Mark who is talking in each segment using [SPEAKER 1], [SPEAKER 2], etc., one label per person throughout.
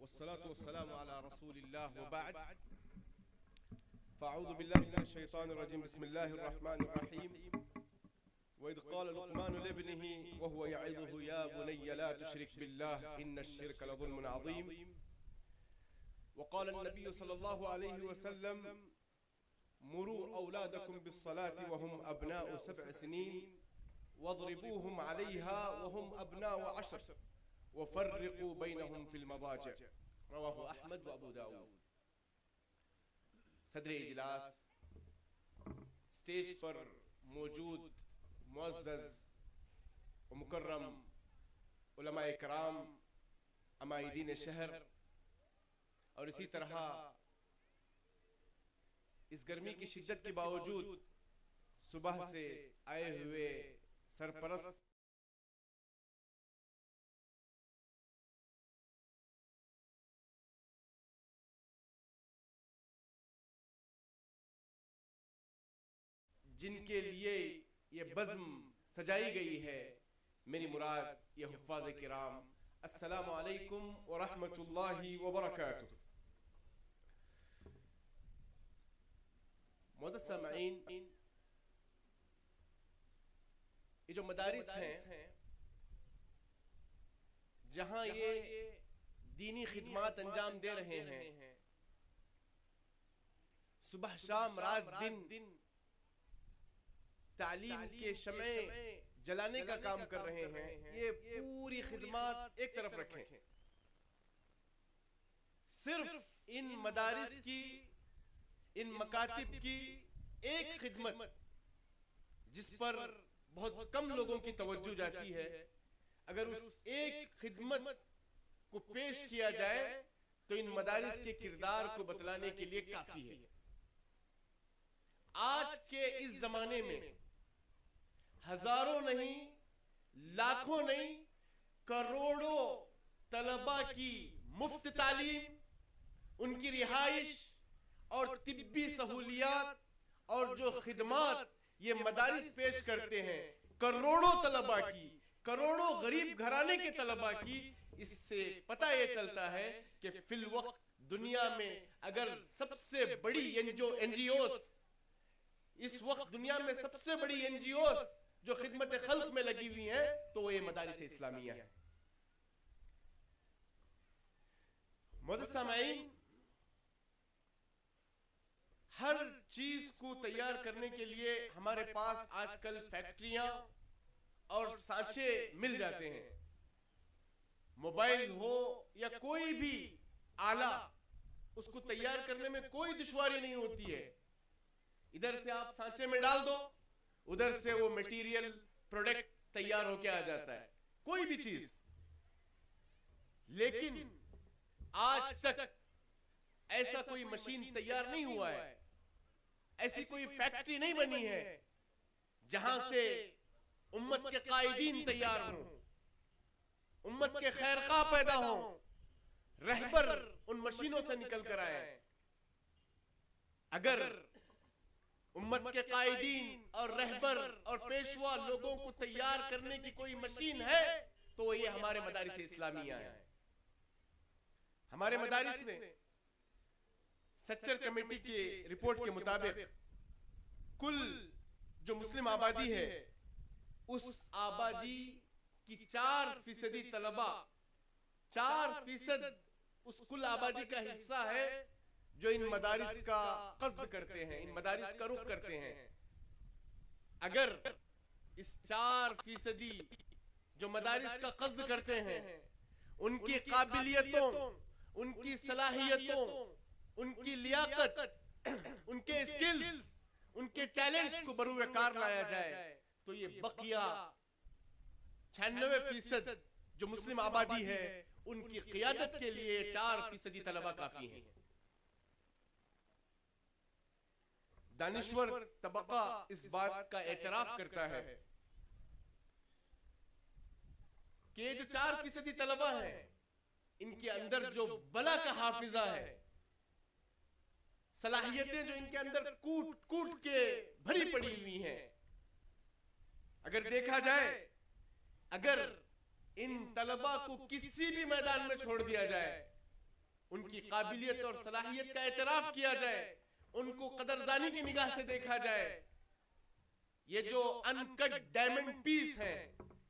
[SPEAKER 1] वस्सलातु वस्सलामु अला रसूलिल्लाह व बाद फ़अऊज़ु बिल्लाहि मिनश शैतानिर रजीम बिस्मिल्लाहिर रहमानिर रहीम व इज़ क़ाल लुक़मान लिब्निही व हुवा यइज़ुहु या बुनय्य ला तुशरिक बिल्लाह इन्नश शिरक लज़ुल्मुन अज़ीम व क़ाल अन्नबी सल्लल्लाहु अलैहि वसल्लम मुरू औलादकुम बिस्सलाति व हुम अब्नाउ 7 सिनीन वज़रिबूहुम अलैहा व हुम अब्नाउ 10 वफ़र्रिक़ू बैनहुम फ़िल मज़ाजिअ रवाहु अहमद व अबू दाऊद। सदर इजलास, स्टेज पर मौजूद मुअज़्ज़ज़ व मुकर्रम उलमाए किराम, अमाइदीन शहर और इसी तरह इस गर्मी की शिद्दत के बावजूद सुबह से आए हुए सरपरस्त जिनके लिए ये बज़्म सजाई गई है, मेरी मुराद ये हुफ़्फ़ाज़ किराम, अस्सलामु अलैकुम व रहमतुल्लाहि व बरकातुहू। मुअज़्ज़ज़ सामईन, ये जो मदारिस हैं जहां ये दीनी खिदमात अंजाम दे रहे हैं, सुबह शाम रात दिन तालीम के शमे जलाने का काम कर रहे हैं, ये पूरी खिदमत एक तरफ रखें। सिर्फ इन मदारिस की, इन मकातिब की एक खिदमत जिस पर बहुत कम लोगों की तवज्जो जाती है, अगर उस एक खिदमत को पेश किया जाए तो इन मदारिस के किरदार को बतलाने के लिए काफी है। आज के इस जमाने में हजारों नहीं, लाखों नहीं, करोड़ों तलबा की मुफ्त तालीम, उनकी रिहाइश और तिब्बी सहूलियात और जो खिदमात ये मदारिस पेश करते हैं, करोड़ों तलबा की, करोड़ों गरीब घराने के तलबा की, इससे पता ये चलता है कि फिल वक्त दुनिया में अगर सबसे बड़ी एनजीओस, इस वक्त दुनिया में सबसे बड़ी एनजीओस जो खिदमत खल्क में लगी हुई हैं, तो वो ये मदारिस इस्लामिया है। मुअज़्ज़ज़ सामईन, हर चीज को तैयार करने के लिए हमारे पास आजकल फैक्ट्रियां और सांचे मिल जाते हैं। मोबाइल हो या कोई भी आला, उसको तैयार करने में कोई दुश्वारी नहीं होती है। इधर से आप सांचे में डाल दो, उधर से वो मटेरियल प्रोडक्ट तैयार होके आ जाता है, कोई भी चीज। लेकिन आज तक ऐसा कोई मशीन तैयार नहीं हुआ है, ऐसी कोई फैक्ट्री नहीं बनी है जहां से उम्मत के कायदीन तैयार हों, उम्मत के खैरखा पैदा हों, रहबर उन मशीनों से निकल कर आए। अगर उम्मत के कायदीन और रहबर और पेशवा लोगों को तैयार करने की कोई मशीन है तो ये हमारे मदारिस इस्लामिया है। हमारे मदारिस में सच्चर कमेटी की रिपोर्ट के मुताबिक कुल जो मुस्लिम आबादी है, उस आबादी की 4% तलबा, 4% उस कुल आबादी का हिस्सा है जो इन मदारिस का कस्द करते हैं, इन मदारिस का रुख करते हैं। अगर इस 4% जो मदारिस का कस्द करते हैं, उनकी काबिलियतों, उनकी सलाहियतों, उनकी लियाकत, उनके स्किल्स, उनके टैलेंट्स को बरूएकार लाया जाए, तो ये बकिया 96% जो मुस्लिम आबादी है, उनकी क़ियादत के लिए 4% तलबा काफी हैं। दानिश्वर तबका इस बात का एतराफ करता है कि जो 4% तलबा है, इनके अंदर जो बला का हाफिजा है, सलाहियतें जो इनके अंदर कूट कूट के भरी पड़ी हुई हैं, अगर देखा जाए, अगर इन तलबा को किसी भी मैदान में छोड़ दिया जाए उनकी काबिलियत और सलाहियत का एतराफ किया जाए, उनको कदरदानी की निगाह से देखा जाए। ये जो अनकट डायमंड पीस हैं,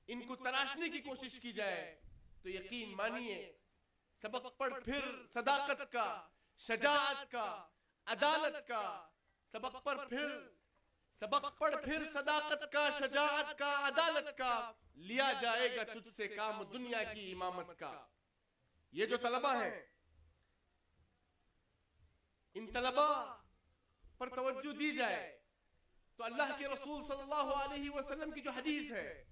[SPEAKER 1] इनको तराशने की कोशिश की जाए, तो यकीन मानिए सबक पढ़ फिर सदाकत का, शजाअत का, अदालत का, सबक पढ़ फिर सदाकत का, शजाअत का, अदालत का, लिया जाएगा तुझसे काम दुनिया की इमामत का। ये जो तलबा हैं, इन तलबा पर तवज्जो दी जाए तो अल्लाह के रसूल सल्लल्लाहु अलैहि वसल्लम की जो हदीस है,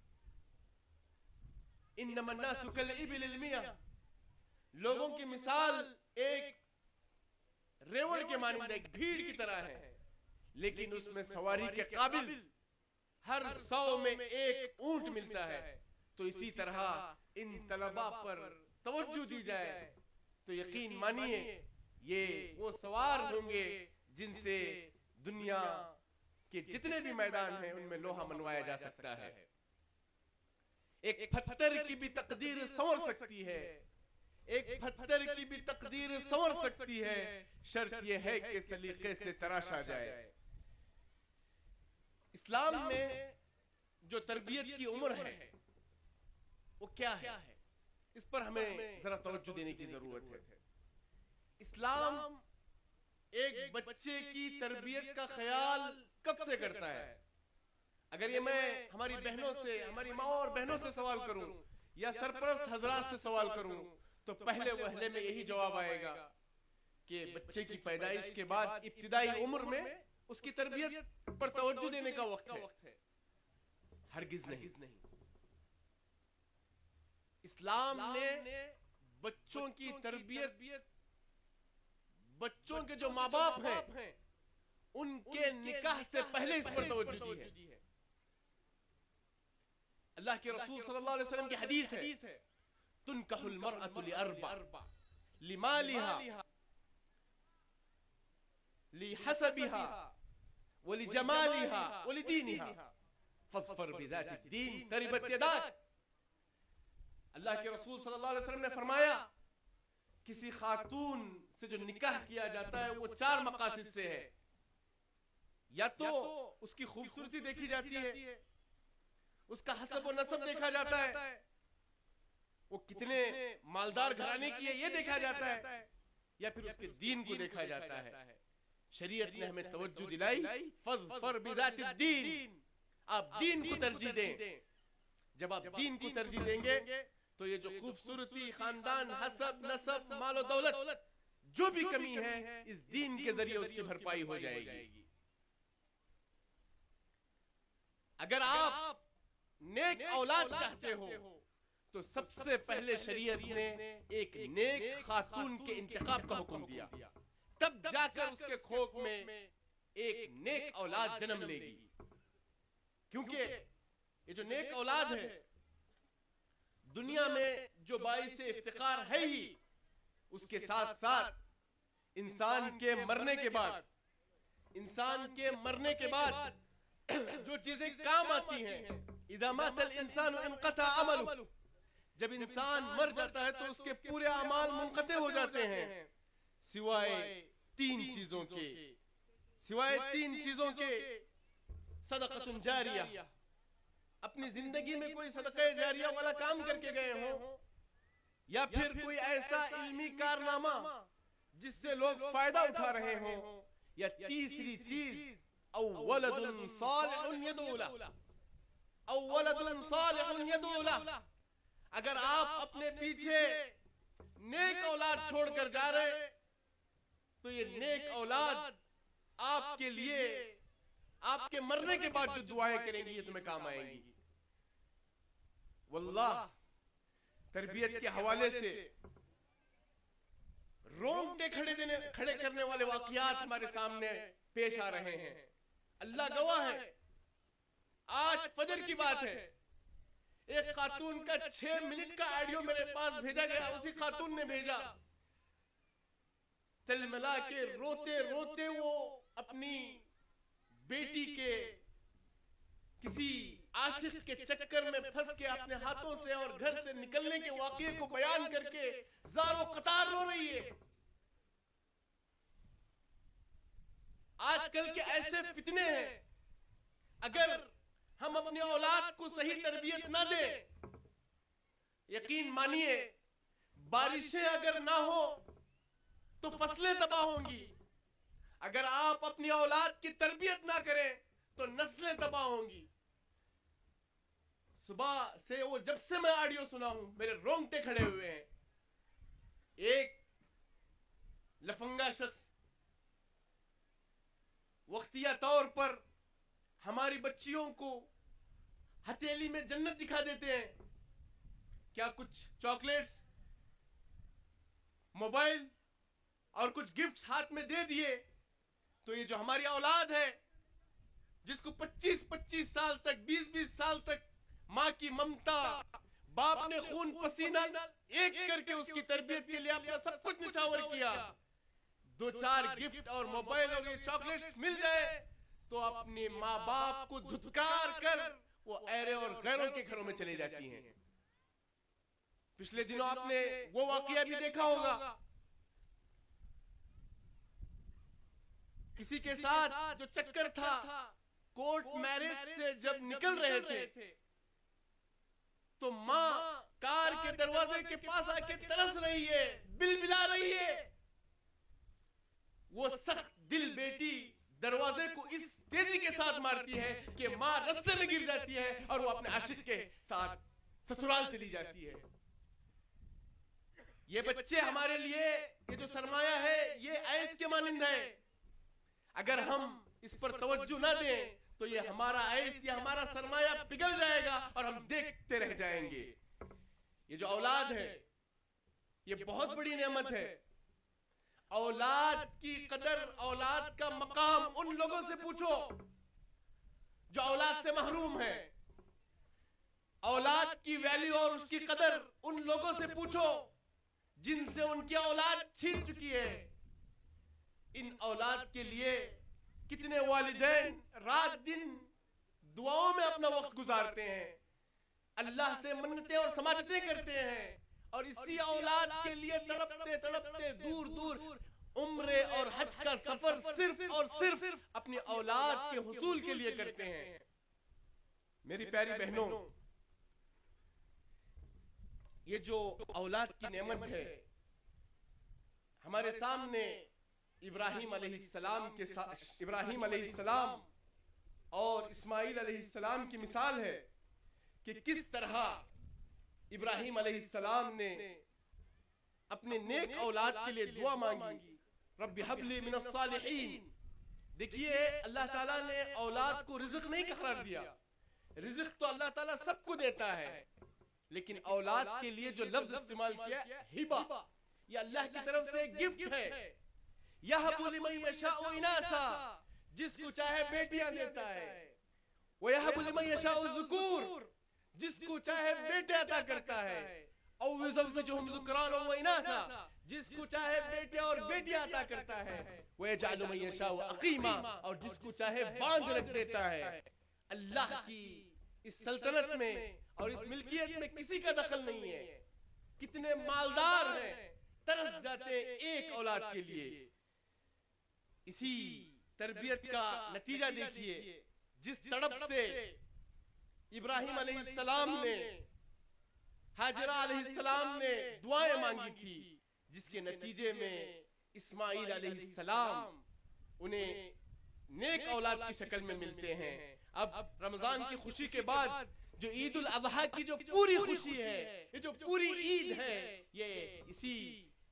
[SPEAKER 1] इन्नमा अन्नासु कल इबिल मिया, लोगों की मिसाल एक रेवड़ के मानिंद, एक भीड़ की तरह है, लेकिन उसमें सवारी के काबिल हर 100 में एक ऊंट मिलता है। तो इसी तरह इन तलबा पर तवज्जो दी जाए तो यकीन मानिए ये वो सवार होंगे जिनसे दुनिया के जितने भी मैदान हैं उनमें लोहा मनवाया जा सकता है। एक पत्थर की भी तकदीर संवर सकती है, एक पत्थर की भी तकदीर संवर सकती है, शर्त यह है कि सलीके से तराशा जाए। इस्लाम में जो तरबियत की उम्र है वो क्या है, इस पर हमें जरा तवज्जो देने की जरूरत है। इस्लाम एक बच्चे की तरबियत का ख्याल कब से करता है? अगर ये मैं हमारी बहनों से, हमारी माँ और बहनों से सवाल करूं या सरपरस्त हजरात से सवाल करूं तो पहले वहले में यही जवाब आएगा कि बच्चे की पैदाइश के बाद इब्तिदाई उम्र में उसकी तरबियत पर तवज्जो देने का वक्त है। हरगिज नहीं। इस्लाम ने बच्चों की तरबियत, बच्चों के जो माँ बाप हैं उनके निकाह से पहले इस पर तवज्जो दी है। अल्लाह के रसूल सल्लल्लाहु अलैहि वसल्लम की हदीस है, तुनकहुल मरअतु लिअरबा, लिमालिहा, लिहसबिहा, वलिजमालिहा, वलिदीनिहा, फज़फर बिज़ातिद्दीन तरिबत यदाक। अल्लाह के रसूल सल्लल्लाहु अलैहि वसल्लम ने फरमाया, किसी खातून से जो निकाह किया जाता है वो 4 मकासद से है। या तो उसकी खूबसूरती देखी जाती है, उसका हसब और नसब देखा जाता है, वो कितने मालदार घराने की है ये देखा जाता है, या फिर उसके दीन को देखा जाता है। शरीयत ने हमें तवज्जो दिलाई, फज़फर बिज़ातिद्दीन, आप दीन को तरजीह दें। जब आप दीन को तरजीह देंगे तो ये जो खूबसूरती, खानदान, हसब, नसब, मालो दौलत जो भी कमी है इस दीन के जरिए उसकी भरपाई हो जाएगी। अगर आप नेक औलाद चाहते हो तो सबसे पहले शरीयत ने एक नेक खातून के इंतखाब का हुक्म दिया, तब जाकर उसके खोप में एक नेक औलाद जन्म लेगी। क्योंकि ये जो नेक औलाद है दुनिया में जो बाइसे इफ्तिखार है ही, उसके साथ साथ इंसान के मरने के बाद जो चीजें काम आती हैं, इज़ा मातल इंसान इनक़ता अमलु, जब इंसान मर जाता है तो उसके पूरे अमाल मुनक़ते हो जाते हैं सिवाय 3 चीजों के, सदक़तुन जारिया, अपनी जिंदगी में कोई सदक़े जारिया वाला काम करके गए हो, या फिर कोई ऐसा इल्मी कारनामा जिससे लोग फायदा उठा रहे हो, या तीसरी चीज औ वलदुन सालिहुन यदू लह, अगर आप अपने पीछे नेक औलाद छोड़कर जा रहे तो ये नेक औलाद आपके लिए आपके मरने के बाद जो दुआएं करेंगी ये तुम्हें काम आएंगी। वल्लाह, तरबियत के हवाले से रोंगटे खड़े करने वाले वाकयात हमारे सामने पेश आ रहे हैं। अल्लाह गवाह है, आज फजर की बात है, एक खातून का 6 मिनट का ऑडियो मेरे पास भेजा गया। उसी खातून ने भेजा, तिलमिला के रोते रोते वो अपनी बेटी के किसी आशिक के चक्कर में फंस के अपने हाथों से और घर से निकलने के वाकये को बयान करके ज़ारो कतार रो रही है। आजकल के ऐसे फितने हैं, अगर हम अपनी औलाद को सही तरबियत ना दें, यकीन मानिए बारिशें अगर ना हो तो फसलें तबाह होंगी। अगर आप अपनी औलाद की तरबियत ना करें तो नस्लें तबाह होंगी। सुबह से वो जब से मैं ऑडियो सुना हूं मेरे रोंगटे खड़े हुए हैं। एक लफंगा शख्स वक्तिया तौर पर हमारी बच्चियों को हथेली में जन्नत दिखा देते हैं। क्या कुछ चॉकलेट्स, मोबाइल और कुछ गिफ्ट्स हाथ में दे दिए तो ये जो हमारी औलाद है, जिसको 25-25 साल तक, 20-20 साल तक मां की ममता, बाप ने खून पसीना एक करके उसकी तरबियत के लिए अपना सब कुछ निछावर किया, 2-4 गिफ्ट और मोबाइल और ये चॉकलेट्स मिल जाए तो अपने माँ बाप को धुतकार कर वो ऐरे और गैरों के घरों में चली जाती हैं। पिछले दिनों आपने वो वाकया भी देखा होगा, किसी के साथ जो चक्कर था, कोर्ट मैरिज से जब निकल रहे थे तो मां कार के दरवाजे के पास आके तरस रही है, बिलबिला रही है। वो सख्त दिल बेटी दरवाजे को इस तेजी के साथ मारती है कि मां रस्ते में गिर जाती है और वो अपने आशिक के साथ ससुराल चली जाती है। ये बच्चे हमारे लिए ये जो सरमाया है ये ऐश के मानिंद है। अगर हम इस पर तवज्जो ना दें तो ये हमारा ऐश, ये हमारा सरमाया पिघल जाएगा और हम देखते रह जाएंगे। ये जो औलाद है ये बहुत बड़ी नेमत है। औलाद की कदर, औलाद का मकाम उन लोगों से पूछो जो औलाद से महरूम है। औलाद की वैल्यू और उसकी कदर उन लोगों से पूछो जिनसे उनकी औलाद छीन चुकी है। इन औलाद के लिए कितने वालिदैन रात दिन दुआओं में अपना वक्त गुजारते हैं, अल्लाह से मन्नतें और समाजतें करते हैं और इसी औलाद के लिए तड़पते तड़पते दूर दूर उम्रे और हज का सफर सिर्फ और सिर्फ अपनी औलाद के हुसूल के लिए करते हैं। मेरी प्यारी बहनों, ये जो औलाद की नेमत है, हमारे सामने इब्राहिम अलैहिस्सलाम के साथ इब्राहिम अलैहिस्सलाम और इस्माइल अलैहिस्सलाम की मिसाल है कि किस तरह इब्राहिम अलैहिस्सलाम ने अपने नेक औलाद के लिए दुआ मांगी, रब्बी हबली मिनस सालिहीन। देखिए, अल्लाह ताला ने औलाद को रिज़्क़ नहीं करार दिया। रिज़्क़ तो अल्लाह ताला सबको देता है, लेकिन औलाद के लिए जो लफ्ज इस्तेमाल किया हिबा, ये अल्लाह की तरफ से गिफ्ट है। यहबु लिमन यशाउ इनासा, जिसको चाहे बेटियां देता है। व यहबु लिमन यशाउ ज़ुकूर, जिसको चाहे बेटे अता करता है। औ युज़व्विजुहुम ज़ुक्राना व इनासा, जिसको चाहे बेटे और बेटियां अता करता है। व यजअलु मन यशाउ अक़ीमा, और जिसको चाहे बांझ रख देता है। अल्लाह की इस सल्तनत में और इस मिल्कियत में किसी का दखल नहीं है। कितने मालदार हैं, तरस जाते हैं एक औलाद के लिए। इसी तरबियत का नतीजा देखिए, जिस तड़प से इब्राहिम अलैहिस्सलाम ने, हाजरा अलैहिस्सलाम ने दुआएं मांगी थी, जिसके नतीजे में इस्माइल अलैहिस्सलाम उन्हें नेक औलाद की शक्ल में मिलते हैं। अब रमजान की खुशी के बाद जो ईद उल अज़हा की जो पूरी खुशी है, ये जो पूरी ईद है, ये इसी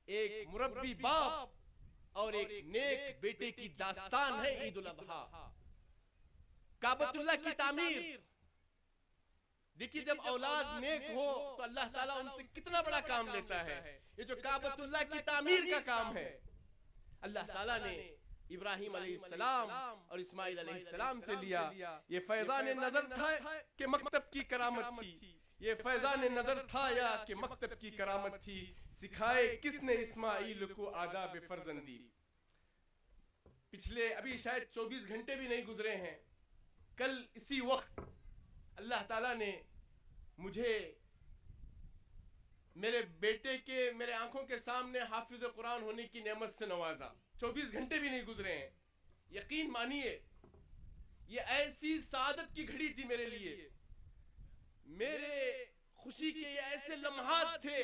[SPEAKER 1] एक मुरब्बी बाप और एक नेक बेटे की दास्तान है। ईद उल अज़हा, काबतुल्लाह की तामीर। देखिए, जब औलाद नेक हो तो अल्लाह ताला उनसे कितना बड़ा काम लेता है। ये जो काबतुल्लाह की तामीर का काम है, अल्लाह ताला ने इब्राहिम अलैहिस्सलाम और इस्माइल अलैहिस्सलाम से लिया। ये फैज़ान नजर था कि मकतब की करामत थी, ये फैज़ान नजर था या कि मकतब की करामत थी। सिखाए किसने इस्माइल को आदाब फर्जंदी। पिछले अभी शायद 24 घंटे भी नहीं गुजरे हैं, कल इसी वक्त अल्लाह ताला ने मुझे मेरे बेटे के, मेरे आंखों के सामने हाफिज कुरान होने की नेमत से नवाजा। 24 घंटे भी नहीं गुजरे हैं। यकीन मानिए ये ऐसी सादत की घड़ी थी मेरे लिए, मेरे खुशी के ये ऐसे लम्हात थे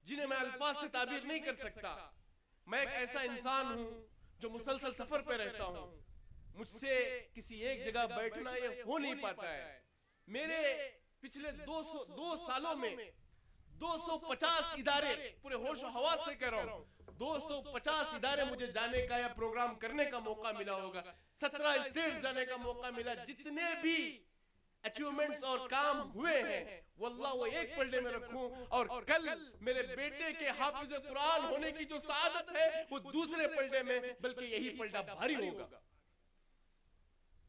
[SPEAKER 1] जिन्हें मैं अल्फाज से ताबीर नहीं कर सकता। मैं एक ऐसा इंसान हूं जो मुसलसल सफर पे रहता हूं, मुझसे किसी एक जगह बैठना ये हो नहीं पाता है। मेरे पिछले 2 सालों में 250 इदारे, पूरे होश हवास से कह रहा हूं, 250 इदारे मुझे जाने का या प्रोग्राम करने का मौका मिला होगा, 17 स्टेट्स जाने का मौका मिला। जितने भी अचीवमेंट्स और काम हुए हैं वल्लाह वो एक पलड़े में रखूं, और कल मेरे बेटे के हाफिज कुरान होने की जो सादत है वो दूसरे पलड़े में, बल्कि यही पलड़ा भारी होगा।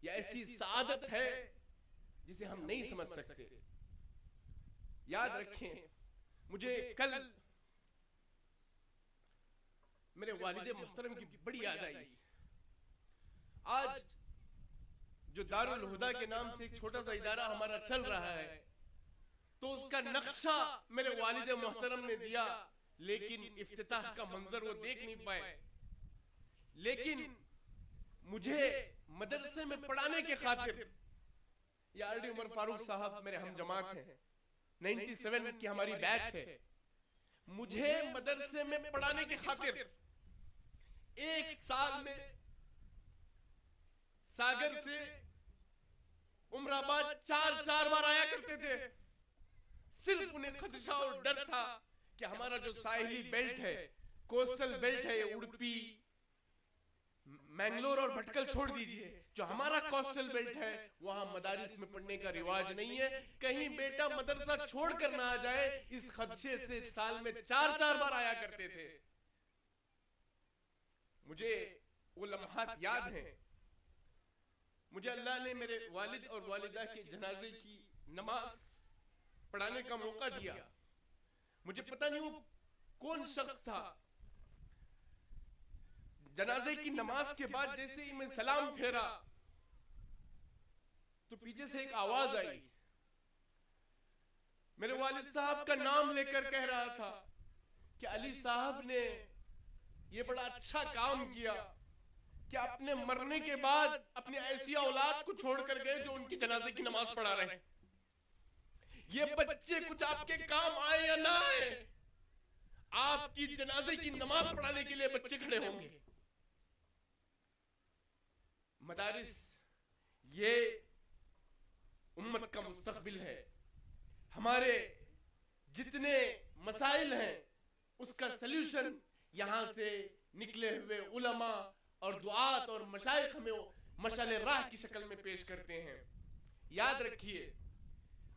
[SPEAKER 1] यह ऐसी सादत है जिसे हम नहीं समझ सकते। याद रखें, मुझे कल मेरे वालिद मुहतरम की बड़ी याद आई। आज जो दारुल हुदा के नाम से एक छोटा सा इदारा हमारा चल रहा है, तो उसका नक्शा मेरे वालिद मुहतरम ने दिया, लेकिन इफ्तिताह का मंजर वो देख नहीं पाए। लेकिन मुझे मदरसे में पढ़ाने के खातिर, या आरडी उमर फारूक साहब मेरे हम जमात हैं, 97 की हमारी बैच है, मुझे मदरसे में पढ़ाने के खातिर एक साल में सागर से उमराबाद 4 बार आया करते थे। सिर्फ उन्हें खदशा और डर था कि हमारा जो साहिली बेल्ट है, कोस्टल बेल्ट है, ये उड़पी, मैंगलोर और भटकल छोड़ दीजिए, जो हमारा कोस्टल बेल्ट है वहां मदारिस में पढ़ने का रिवाज नहीं है। कहीं बेटा मदरसा छोड़ कर ना आ जाए, इस खदशे से साल में 4 बार आया करते थे। मुझे वो लम्हात याद हैं। मुझे अल्लाह ने मेरे वालिद और वालिदा के जनाजे की नमाज पढ़ाने का मौका दिया। मुझे पता नहीं वो कौन शख्स था, जनाजे की नमाज के बाद जैसे ही मैं सलाम फेरा तो पीछे से एक आवाज आई। मेरे वालिद साहब का नाम लेकर कह रहा था कि अली साहब ने ये बड़ा अच्छा काम किया कि अपने मरने के बाद अपनी ऐसी औलाद को छोड़कर गए जो उनकी जनाजे की नमाज पढ़ा रहे हैं। ये बच्चे कुछ आपके काम आए या ना आए, आपकी जनाजे की नमाज पढ़ाने के लिए बच्चे खड़े होंगे। मदारिस ये उम्मत का मुस्तकबिल है। हमारे जितने मसाइल हैं उसका सल्यूशन यहां से निकले हुए उलमा और दुआत और मशाइख हमें मशाले राह की शक्ल में पेश करते हैं। याद रखिए,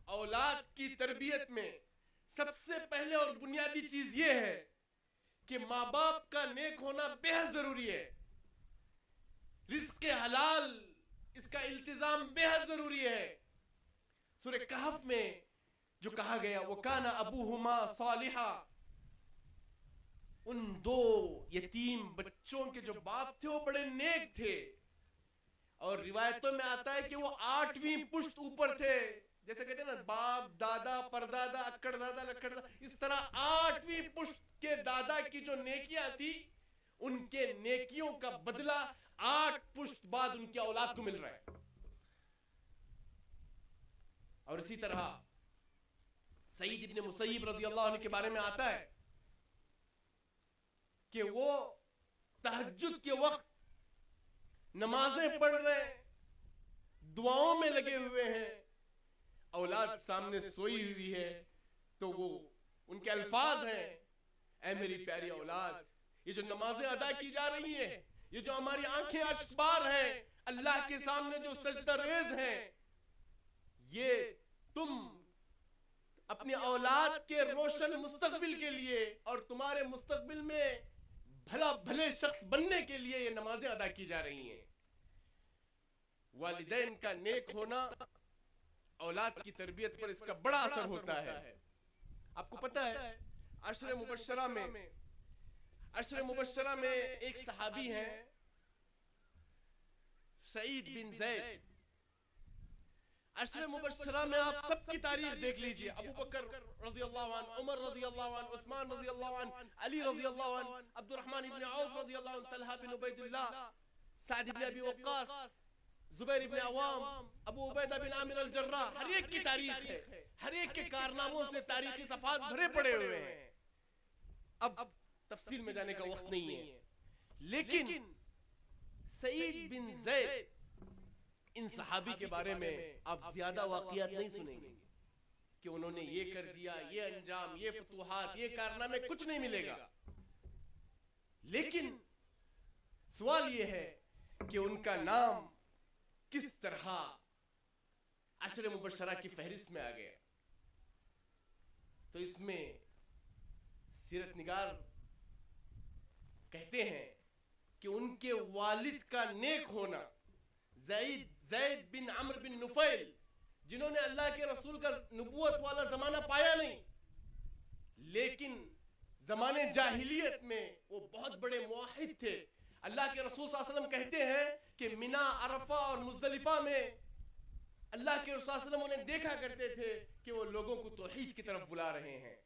[SPEAKER 1] औलाद की तरबियत में सबसे पहले और बुनियादी चीज यह है कि माँ बाप का नेक होना बेहद जरूरी है। रिज़्क़ हलाल, इसका इल्तिजाम बेहद जरूरी है। सूरह कहफ में जो कहा गया, वो काना अबूहुमा सालिहा, उन 2 यतीम बच्चों के जो बाप थे वो बड़े नेक थे। और रिवायतों में आता है कि वो 8वीं पुश्त ऊपर थे। जैसे कहते हैं ना, बाप दादा परदादा अक्कड़ दादा लक्कड़ दादा, इस तरह 8वीं पुश्त के दादा की जो नेकियां थी, उनके नेकियों का बदला 8 पुश्त बाद उनकी औलाद को मिल रहा है। और इसी तरह सईद इब्ने मुसय्यिब रज़ियल्लाहु अन्हु के बारे में आता है कि वो तहज्जुद के वक्त नमाजें पढ़ रहे हैं, दुआओं में लगे हुए हैं, औलाद सामने सोई हुई है, तो वो उनके अल्फाज हैं, ऐ मेरी प्यारी औलाद, ये जो नमाजें अदा की जा रही हैं, ये जो हमारी आंखें अश्बार हैं, अल्लाह के सामने जो सजदा रेज हैं, ये तुम अपनी औलाद के रोशन मुस्तकबिल के लिए और तुम्हारे मुस्तकबिल में भले शख्स बनने के लिए ये नमाजें अदा की जा रही हैं। वालिदैन का नेक होना औलाद की तरबियत पर इसका बड़ा असर होता है। आपको पता है, अशरे मुबश्शरा में एक सहाबी हैं सईद बिन ज़ैद। अशरे मुबश्शरा में आप सबकी तारीख देख लीजिए, अबू बकर रज़ियल्लाहु अन्हु, उमर रज़ियल्लाहु अन्हु, उस्मान रज़ियल्लाहु अन्हु, अली रज़ियल्लाहु अन्हु, अब्दुर्रहमान इब्न औफ रज़ियल्लाहु अन्हु, तलहा बिन उबैदिल्लाह, साद इब्न अबी वक्कास, जुबैर इब्न अवाम, अबू उबैदा बिन आमिर अल जर्राह, हर एक की तारीख है, हर एक के कारनामों से तारीखी सफात भरे पड़े हुए हैं। अब तफसील में जाने का वक्त नहीं है, लेकिन सईद बिन ज़ैद, इन सहाबी के बारे में आप ज्यादा वाक़ियात नहीं सुनेंगे कि उन्होंने ये कर दिया, ये अंजाम, ये फतूहात, ये कारनामे, कुछ नहीं मिलेगा। लेकिन सवाल ये है कि उनका नाम किस तरह अशर मुबशरा की फहरिस्त में आ गया। तो इसमें सीरत निगार कहते हैं कि उनके वालिद का नेक होना, ज़ैद बिन अम्र बिन नुफैल, जिन्होंने अल्लाह के रसूल का नबूवत वाला जमाना पाया नहीं, लेकिन जमाने जाहिलियत में वो बहुत बड़े मुआहिद थे। अल्लाह के रसूल सल्लल्लाहु अलैहि वसल्लम कहते हैं कि मिना, अरफा और मुज़दलिफा में अल्लाह के रसूल सल्लल्लाहु अलैहि वसल्लम उन्हें देखा करते थे कि वो लोगों को तौहीद की तरफ बुला रहे हैं,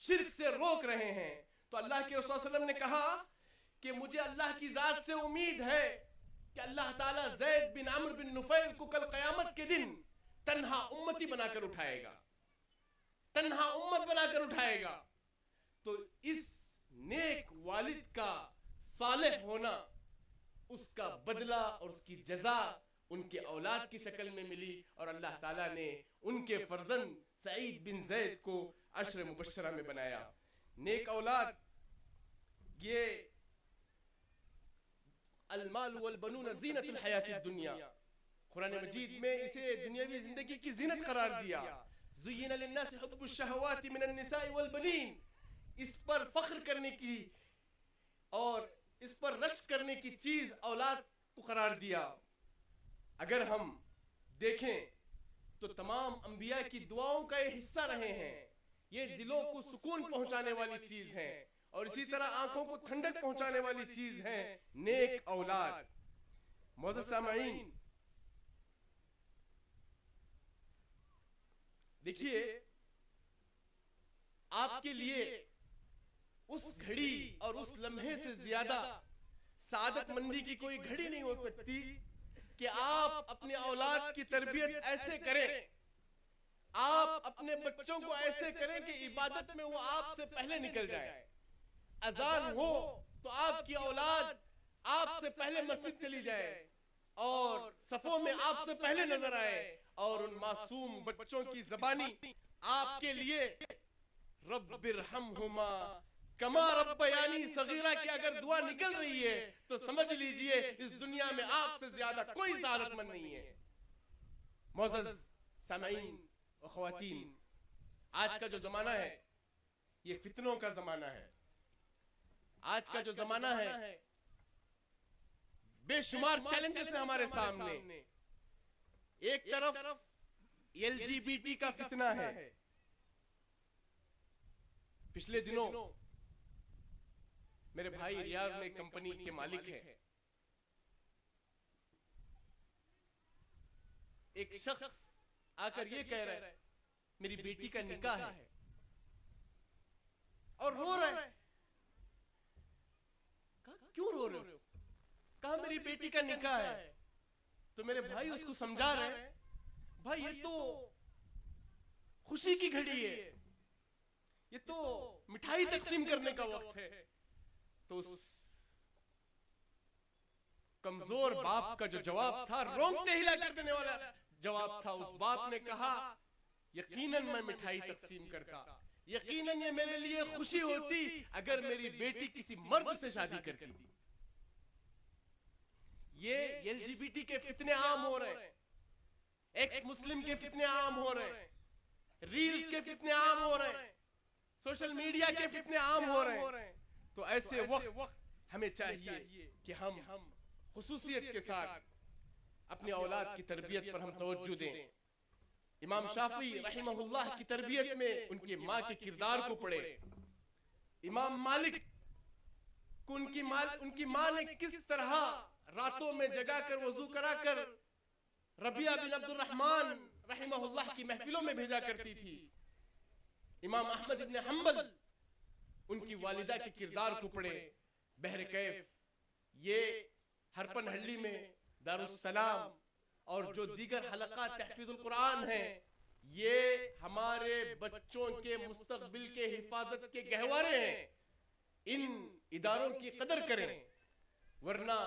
[SPEAKER 1] शिर्क से रोक रहे हैं। तो अल्लाह के रसूल सल्लल्लाहु अलैहि वसल्लम ने कहा कि मुझे अल्लाह की जात से उम्मीद है कि अल्लाह ताला ज़ैद बिन अम्र बिन नुफैल को कल क़यामत के दिन तन्हा उम्मती बनाकर उठाएगा, तन्हा उम्मत बनाकर उठाएगा। तो इस नेक वालिद का सालेह होना, उसका बदला और उसकी जजा उनके औलाद की शक्ल में मिली, और अल्लाह ताला ने उनके फर्जंद सईद बिन ज़ैद को अशर मुबशरा में बनाया। नेक औलाद, ये अल-माल वल बनून ज़ीनतुल हयातिद दुनिया, कुरान मजीद में इसे दुनियावी जिंदगी की जीनत करार दिया। ज़ुय्यिना लिन्नासि हुब्बुश शहवाति मिनन निसाइ वल बनीन, इस पर फख्र करने की और इस पर रश्क करने की चीज औलाद को करार दिया। अगर हम देखें तो तमाम अंबिया की दुआओं का ये हिस्सा रहे हैं, ये दिलों को सुकून पहुंचाने वाली चीज है, और इसी तरह आंखों को ठंडक पहुंचाने वाली चीज है नेक औलाद। मोअज़्ज़ज़ सामईन, देखिए, आपके लिए उस घड़ी और उस लम्हे से ज्यादा सादत मंदी की कोई घड़ी नहीं हो सकती कि आप अपने औलाद की तरबियत ऐसे करें, आप अपने बच्चों को ऐसे करें कि इबादत में वो आपसे पहले निकल जाए। अजान हो तो आपकी औलाद आपसे पहले मस्जिद चली जाए और सफों में आपसे पहले नजर आए, और उन मासूम बच्चों की जबानी आपके लिए रब्बिरहमहुमा कमा रब्बयानी सगीरा की अगर दुआ निकल रही है तो समझ लीजिए इस दुनिया में आपसे ज्यादा कोई सआदतमंद नहीं है। मोअज़्ज़ज़ सामईन और ख़वातीन, आज का जो जमाना है ये फितनों का जमाना है। आज का जो जमाना है बेशुमार चैलेंजेस है हमारे सामने। एक तरफ LGBT का फितना है। पिछले दिनों मेरे भाई रियाज में कंपनी के मालिक हैं, एक शख्स आकर ये कह रहा है मेरी बेटी का निकाह है, और रो रहा है। क्यों रो रहे हो? कहा मेरी बेटी का निकाह है। तो मेरे भाई उसको समझा रहे हैं, भाई ये तो खुशी की घड़ी है, ये तो मिठाई तकसीम करने का वक्त है। तो उस कमजोर बाप का जो जवाब था, रोंगटे हिला कर देने वाला जवाब था, उस बाप ने कहा यकीनन मैं मिठाई तकसीम करता, यकीनन ये मेरे लिए खुशी होती अगर मेरी बेटी किसी मर्द से शादी करती थी। ये LGBT के फितने आम हो रहे हैं, एक्स मुस्लिम के फितने आम हो रहे हैं, रील्स के फितने आम हो रहे हैं, सोशल मीडिया के फितने आम हो रहे हैं। तो ऐसे वक्त हमें चाहिए कि हम खुसूसियत के साथ अपनी औलाद की तरबियत पर हम तवज्जो दें। इमाम शाफी रहमहुल्लाह की तरबियत में उनकी माँ के किरदार को पढ़े। इमाम मालिक को उनकी माँ ने किस तरह रातों में जगाकर वजू कराकर रबिया बिन अब्दुल रहमान रहमहुल्लाह की महफिलों में भेजा करती थी। इमाम अहमद इब्न हंबल उनकी वालिदा के किरदार को पढ़े। बहर कैफ ये हरपनहल्ली में दारुस्सलाम और जो दीगर हलका तहफीजुल कुरान हैं, ये हमारे बच्चों के मुस्तकबिल के हिफाजत के गहवारे हैं। इन इदारों की कदर करें, वरना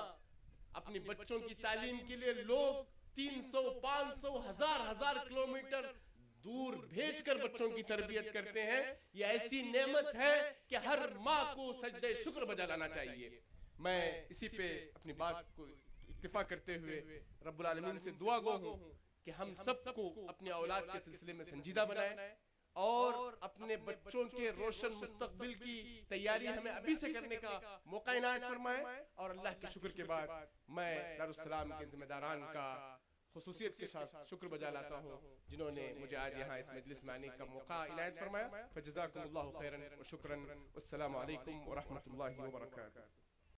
[SPEAKER 1] अपने बच्चों की तालीम के लिए लोग 300, 500, हजार किलोमीटर दूर भेजकर बच्चों की तरबियत करते हैं। ये ऐसी नेमत है कि हर माँ को सजदे शुक्र बजा लाना चाहिए। मैं इसी पे अपनी बात को इत्तिफा करते हुए रब्बुल आलमीन से दुआ गो हूँ कि हम सबको अपने औलाद के सिलसिले में संजीदा बनाए और अपने बच्चों के रोशन मुस्तकबिल की तैयारी हमें अभी से करने का मौका इनायत फरमाए। और अल्लाह के शुक्र के बाद मैं दारुस्सलाम के जिम्मेदारान का खुसूसियत के साथ शुक्र बजा लाता हूँ, जिन्होंने मुझे आज यहाँ इस मजलिस में आने का मौका इनायत फरमाया। फजज़ाकुमुल्लाहु खैरन व शुक्रन। अस्सलामु अलैकुम व रहमतुल्लाहि व बरकातुहू।